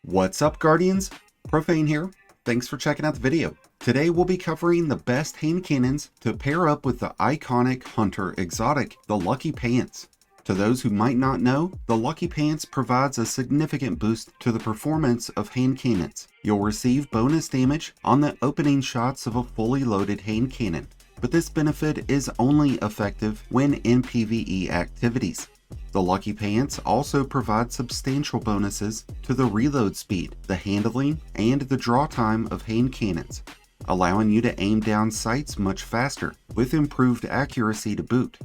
What's up, Guardians? Profane here. Thanks for checking out the video. Today we'll be covering the best hand cannons to pair up with the iconic Hunter exotic, the Lucky Pants. To those who might not know, the Lucky Pants provides a significant boost to the performance of hand cannons. You'll receive bonus damage on the opening shots of a fully loaded hand cannon, but this benefit is only effective when in PvE activities. The Lucky Pants also provide substantial bonuses to the reload speed, the handling, and the draw time of hand cannons, allowing you to aim down sights much faster, with improved accuracy to boot.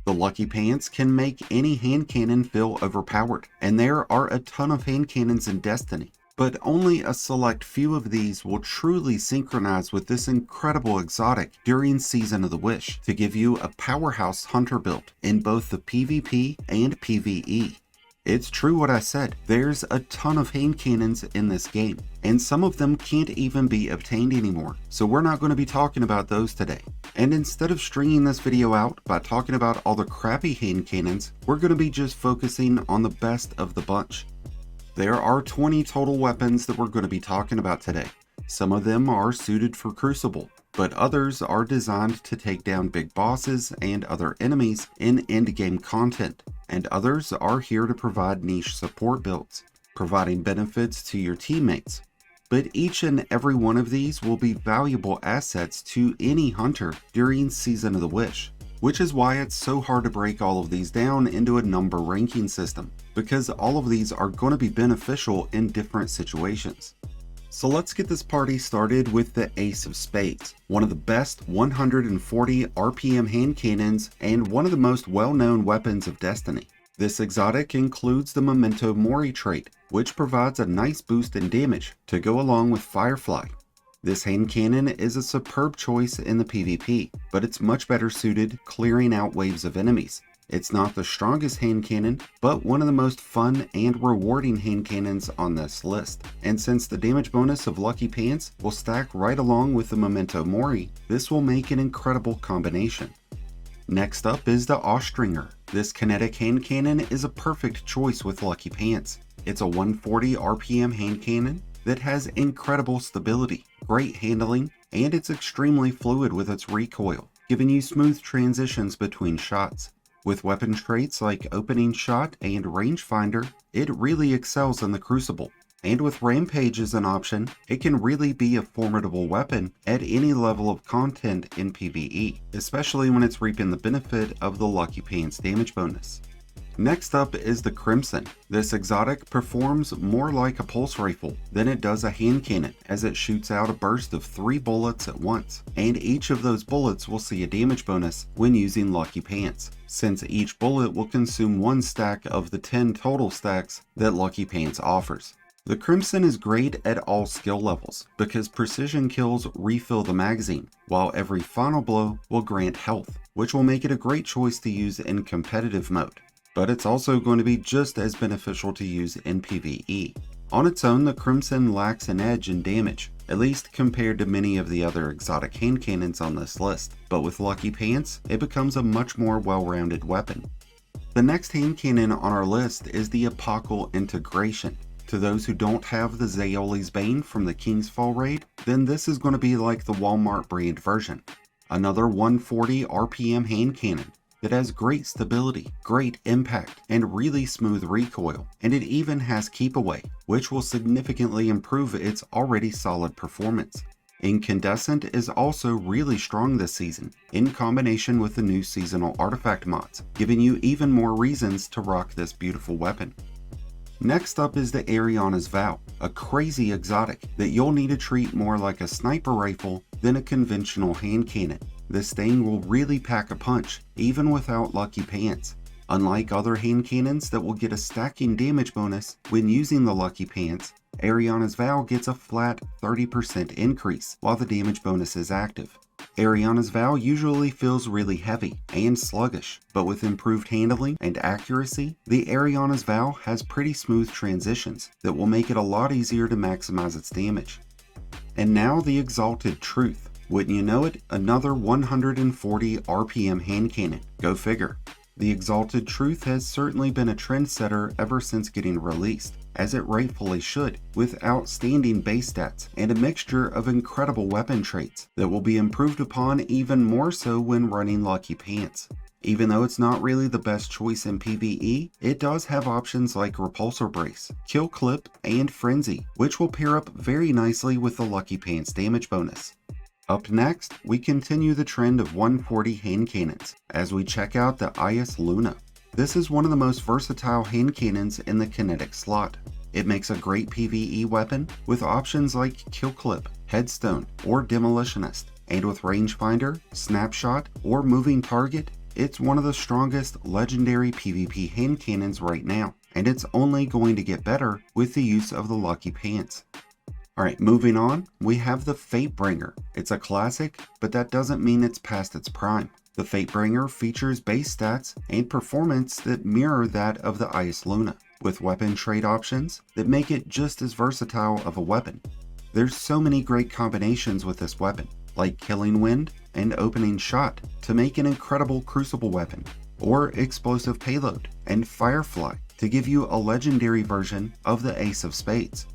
The Lucky Pants can make any hand cannon feel overpowered, and there are a ton of hand cannons in Destiny, but only a select few of these will truly synchronize with this incredible exotic during Season of the Wish to give you a powerhouse hunter build in both the PvP and PvE. It's true what I said, there's a ton of hand cannons in this game, and some of them can't even be obtained anymore, so we're not going to be talking about those today. And instead of stringing this video out by talking about all the crappy hand cannons, we're going to be just focusing on the best of the bunch. There are 20 total weapons that we're going to be talking about today. Some of them are suited for Crucible, but others are designed to take down big bosses and other enemies in endgame content, and others are here to provide niche support builds, providing benefits to your teammates. But each and every one of these will be valuable assets to any hunter during Season of the Wish, which is why it's so hard to break all of these down into a number ranking system, because all of these are going to be beneficial in different situations. So let's get this party started with the Ace of Spades, one of the best 140 RPM hand cannons and one of the most well-known weapons of Destiny. This exotic includes the Memento Mori trait, which provides a nice boost in damage to go along with Firefly. This hand cannon is a superb choice in the PvP, but it's much better suited clearing out waves of enemies. It's not the strongest hand cannon, but one of the most fun and rewarding hand cannons on this list. And since the damage bonus of Lucky Pants will stack right along with the Memento Mori, this will make an incredible combination. Next up is the Austringer. This kinetic hand cannon is a perfect choice with Lucky Pants. It's a 140 RPM hand cannon that has incredible stability, great handling, and it's extremely fluid with its recoil, giving you smooth transitions between shots. With weapon traits like Opening Shot and Rangefinder, it really excels in the Crucible. And with Rampage as an option, it can really be a formidable weapon at any level of content in PvE, especially when it's reaping the benefit of the Lucky Pants damage bonus. Next up is the Crimson. This exotic performs more like a pulse rifle than it does a hand cannon, as it shoots out a burst of 3 bullets at once, and each of those bullets will see a damage bonus when using Lucky Pants, since each bullet will consume 1 stack of the 10 total stacks that Lucky Pants offers. The Crimson is great at all skill levels, because precision kills refill the magazine, while every final blow will grant health, which will make it a great choice to use in competitive mode. But it's also going to be just as beneficial to use in PvE. On its own, the Crimson lacks an edge in damage, at least compared to many of the other exotic hand cannons on this list, but with Lucky Pants, it becomes a much more well-rounded weapon. The next hand cannon on our list is the Epochal Integration. To those who don't have the Zaouli's Bane from the King's Fall raid, then this is going to be like the Walmart brand version. Another 140 RPM hand cannon that has great stability, great impact, and really smooth recoil, and it even has keep away, which will significantly improve its already solid performance. Incandescent is also really strong this season, in combination with the new seasonal artifact mods, giving you even more reasons to rock this beautiful weapon. Next up is the Eriana's Vow, a crazy exotic that you'll need to treat more like a sniper rifle than a conventional hand cannon. This thing will really pack a punch, even without Lucky Pants. Unlike other hand cannons that will get a stacking damage bonus when using the Lucky Pants, Eriana's Vow gets a flat 30% increase while the damage bonus is active. Eriana's Vow usually feels really heavy and sluggish, but with improved handling and accuracy, the Eriana's Vow has pretty smooth transitions that will make it a lot easier to maximize its damage. And now the Exalted Truth. Wouldn't you know it, another 140 RPM hand cannon. Go figure. The Exalted Truth has certainly been a trendsetter ever since getting released, as it rightfully should, with outstanding base stats and a mixture of incredible weapon traits that will be improved upon even more so when running Lucky Pants. Even though it's not really the best choice in PvE, it does have options like Repulsor Brace, Kill Clip, and Frenzy, which will pair up very nicely with the Lucky Pants damage bonus. Up next, we continue the trend of 140 hand cannons as we check out the Eyasluna. This is one of the most versatile hand cannons in the kinetic slot. It makes a great PvE weapon with options like Kill Clip, Headstone, or Demolitionist, and with Rangefinder, Snapshot, or Moving Target, it's one of the strongest legendary PvP hand cannons right now, and it's only going to get better with the use of the Lucky Pants. Alright, moving on, we have the Fatebringer. It's a classic, but that doesn't mean it's past its prime. The Fatebringer features base stats and performance that mirror that of the Eyasluna, with weapon trait options that make it just as versatile of a weapon. There's so many great combinations with this weapon, like Killing Wind and Opening Shot to make an incredible crucible weapon, or Explosive Payload and Firefly to give you a legendary version of the Ace of Spades.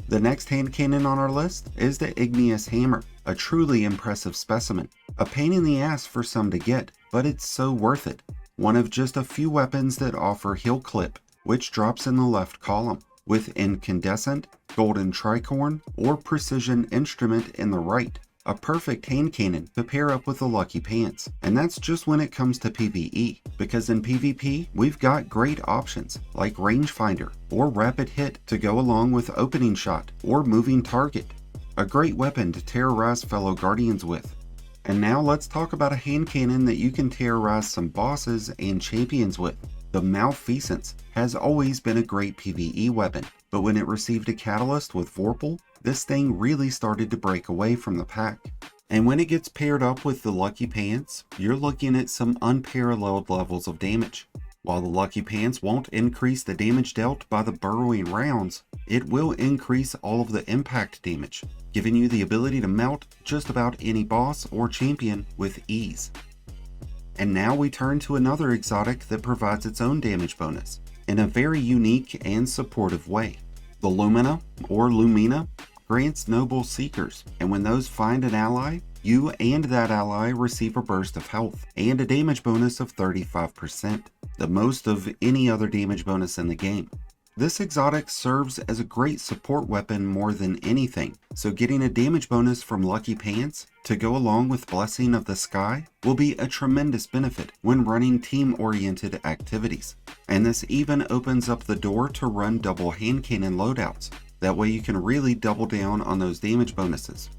The next hand cannon on our list is the Igneous Hammer, a truly impressive specimen. A pain in the ass for some to get, but it's so worth it. One of just a few weapons that offer Heal Clip, which drops in the left column, with Incandescent, Golden Tricorn, or Precision Instrument in the right. A perfect hand cannon to pair up with the Lucky Pants, and that's just when it comes to PvE, because in PvP we've got great options like Rangefinder or Rapid Hit to go along with Opening Shot or Moving Target. A great weapon to terrorize fellow Guardians with. And now let's talk about a hand cannon that you can terrorize some bosses and champions with. The Malfeasance has always been a great PvE weapon, but when it received a catalyst with Vorpal, this thing really started to break away from the pack. And when it gets paired up with the Lucky Pants, you're looking at some unparalleled levels of damage. While the Lucky Pants won't increase the damage dealt by the burrowing rounds, it will increase all of the impact damage, giving you the ability to melt just about any boss or champion with ease. And now we turn to another exotic that provides its own damage bonus, in a very unique and supportive way. The Lumina, or Lumina, grants Noble Seekers, and when those find an ally, you and that ally receive a burst of health, and a damage bonus of 35%, the most of any other damage bonus in the game. This exotic serves as a great support weapon more than anything, so getting a damage bonus from Lucky Pants to go along with Blessing of the Sky will be a tremendous benefit when running team-oriented activities. And this even opens up the door to run double hand cannon loadouts. That way you can really double down on those damage bonuses.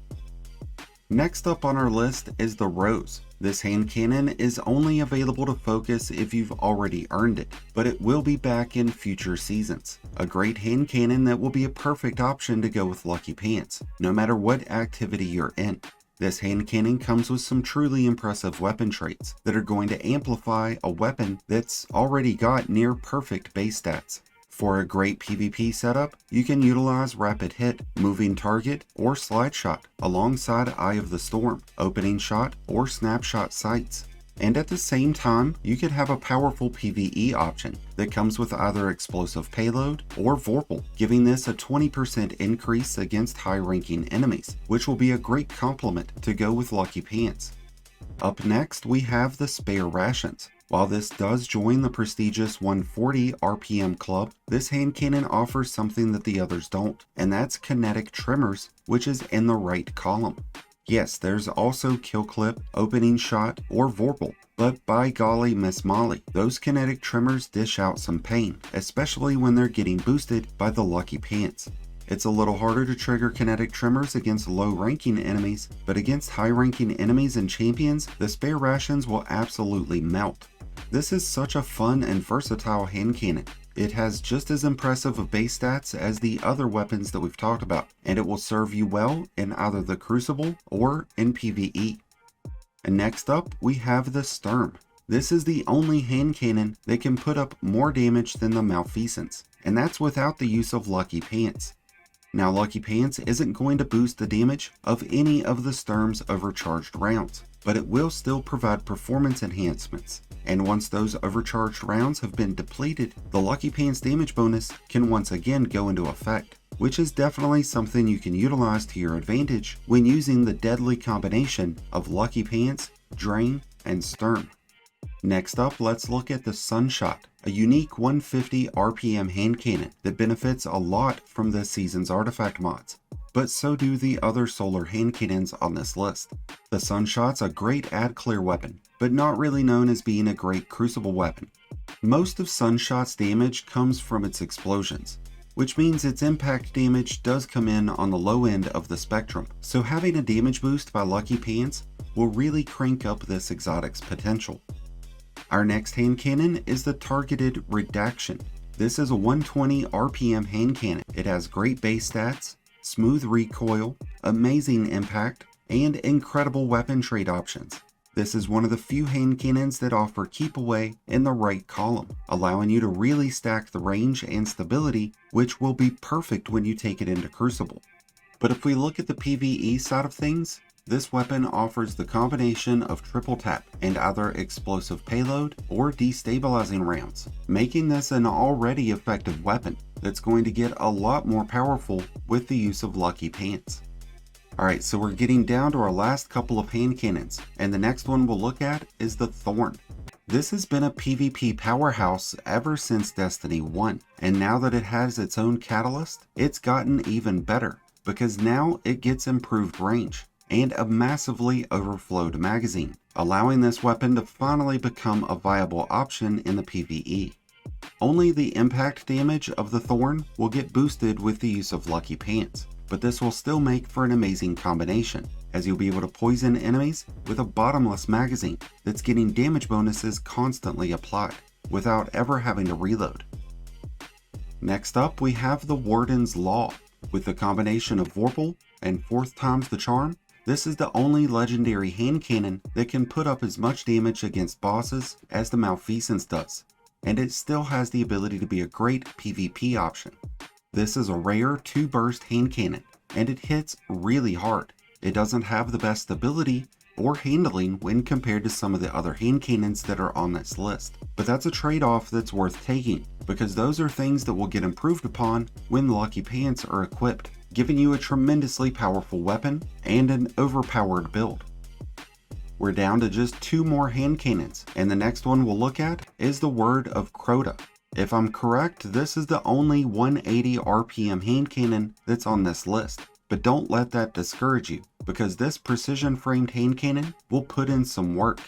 Next up on our list is the Rose. This hand cannon is only available to focus if you've already earned it, but it will be back in future seasons. A great hand cannon that will be a perfect option to go with Lucky Pants, no matter what activity you're in. This hand cannon comes with some truly impressive weapon traits that are going to amplify a weapon that's already got near perfect base stats. For a great PvP setup, you can utilize Rapid Hit, Moving Target, or Slide Shot alongside Eye of the Storm, Opening Shot, or Snapshot sights. And at the same time, you could have a powerful PvE option that comes with either Explosive Payload or Vorpal, giving this a 20% increase against high-ranking enemies, which will be a great complement to go with Lucky Pants. Up next, we have the Spare Rations. While this does join the prestigious 140 RPM club, this hand cannon offers something that the others don't, and that's kinetic tremors, which is in the right column. Yes, there's also Kill Clip, Opening Shot, or Vorpal, but by golly Miss Molly, those kinetic tremors dish out some pain, especially when they're getting boosted by the Lucky Pants. It's a little harder to trigger kinetic tremors against low-ranking enemies, but against high-ranking enemies and champions, the Spare Rations will absolutely melt. This is such a fun and versatile hand cannon. It has just as impressive of base stats as the other weapons that we've talked about, and it will serve you well in either the Crucible or in PvE. And next up, we have the Sturm. This is the only hand cannon that can put up more damage than the Malfeasance, and that's without the use of Lucky Pants. Now, Lucky Pants isn't going to boost the damage of any of the Sturm's overcharged rounds, but it will still provide performance enhancements. And once those overcharged rounds have been depleted, the Lucky Pants damage bonus can once again go into effect, which is definitely something you can utilize to your advantage when using the deadly combination of Lucky Pants, Drain, and Sturm. Next up, let's look at the Sunshot, a unique 150 RPM hand cannon that benefits a lot from this season's artifact mods, but so do the other solar hand cannons on this list. The Sunshot's a great add clear weapon, but not really known as being a great crucible weapon. Most of Sunshot's damage comes from its explosions, which means its impact damage does come in on the low end of the spectrum, so having a damage boost by Lucky Pants will really crank up this exotic's potential. Our next hand cannon is the targeted Redaction. This is a 120 RPM hand cannon. It has great base stats, smooth recoil, amazing impact, and incredible weapon trade options. This is one of the few hand cannons that offer keep away in the right column, allowing you to really stack the range and stability, which will be perfect when you take it into Crucible. But if we look at the PvE side of things, this weapon offers the combination of triple tap and either explosive payload or destabilizing rounds, making this an already effective weapon that's going to get a lot more powerful with the use of Lucky Pants. Alright, so we're getting down to our last couple of hand cannons, and the next one we'll look at is the Thorn. This has been a PvP powerhouse ever since Destiny 1, and now that it has its own catalyst, it's gotten even better, because now it gets improved range and a massively overflowed magazine, allowing this weapon to finally become a viable option in the PvE. Only the impact damage of the Thorn will get boosted with the use of Lucky Pants, but this will still make for an amazing combination, as you'll be able to poison enemies with a bottomless magazine that's getting damage bonuses constantly applied, without ever having to reload. Next up, we have the Warden's Law. With the combination of Vorpal and 4th times the charm, this is the only legendary hand cannon that can put up as much damage against bosses as the Malfeasance does, and it still has the ability to be a great PvP option. This is a rare 2-burst hand cannon, and it hits really hard. It doesn't have the best stability or handling when compared to some of the other hand cannons that are on this list, but that's a trade-off that's worth taking, because those are things that will get improved upon when Lucky Pants are equipped, giving you a tremendously powerful weapon and an overpowered build. We're down to just 2 more hand cannons, and the next one we'll look at is the Word of Crota. If I'm correct, this is the only 180 RPM hand cannon that's on this list, but don't let that discourage you, because this precision framed hand cannon will put in some work.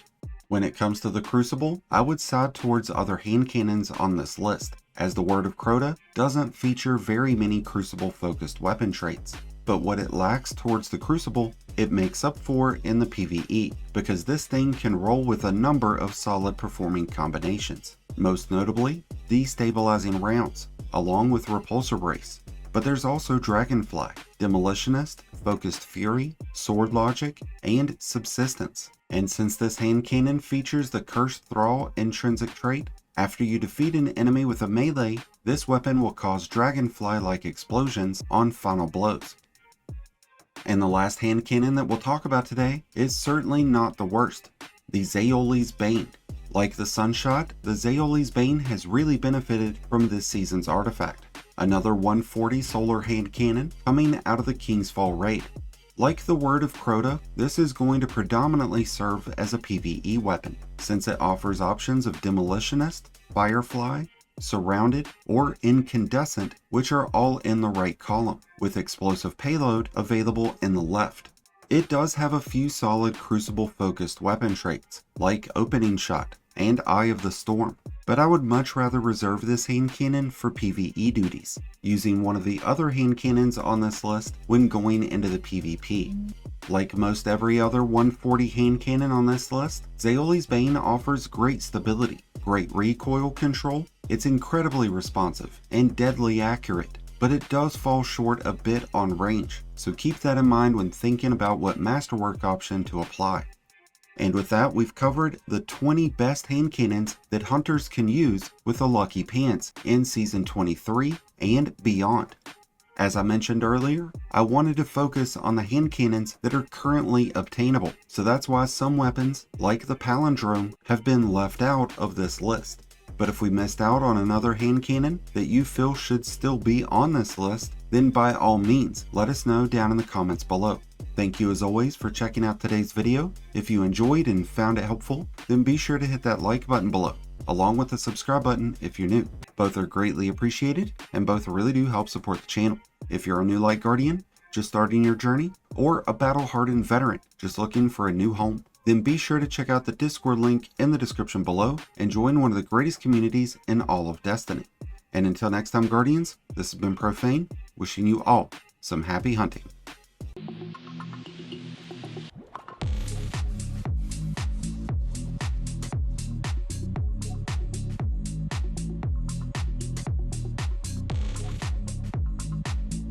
When it comes to the Crucible, I would side towards other hand cannons on this list, as the Word of Crota doesn't feature very many Crucible focused weapon traits, but what it lacks towards the Crucible, it makes up for in the PvE, because this thing can roll with a number of solid performing combinations, most notably destabilizing rounds, along with Repulsor Brace. But there's also Dragonfly, Demolitionist, Focused Fury, Sword Logic, and Subsistence. And since this hand cannon features the Cursed Thrall intrinsic trait, after you defeat an enemy with a melee, this weapon will cause Dragonfly-like explosions on final blows. And the last hand cannon that we'll talk about today is certainly not the worst, the Zaouli's Bane. Like the Sunshot, the Zaouli's Bane has really benefited from this season's artifact. Another 140 solar hand cannon coming out of the King's Fall raid. Like the Word of Crota, this is going to predominantly serve as a PvE weapon, since it offers options of Demolitionist, Firefly, Surrounded, or Incandescent, which are all in the right column, with explosive payload available in the left. It does have a few solid Crucible-focused weapon traits, like Opening Shot and Eye of the Storm, but I would much rather reserve this hand cannon for PvE duties, using one of the other hand cannons on this list when going into the PvP. Like most every other 140 hand cannon on this list, Zaouli's Bane offers great stability, great recoil control, it's incredibly responsive, and deadly accurate, but it does fall short a bit on range, so keep that in mind when thinking about what masterwork option to apply. And with that, we've covered the 20 best hand cannons that hunters can use with the Lucky Pants in Season 23 and beyond. As I mentioned earlier, I wanted to focus on the hand cannons that are currently obtainable, so that's why some weapons, like the Palindrome, have been left out of this list. But if we missed out on another hand cannon that you feel should still be on this list, then by all means, let us know down in the comments below. Thank you as always for checking out today's video. If you enjoyed and found it helpful, then be sure to hit that like button below, along with the subscribe button if you're new. Both are greatly appreciated, and both really do help support the channel. If you're a new Light Guardian, just starting your journey, or a battle-hardened veteran just looking for a new home, then be sure to check out the Discord link in the description below and join one of the greatest communities in all of Destiny. And until next time, Guardians, this has been Profane, wishing you all some happy hunting.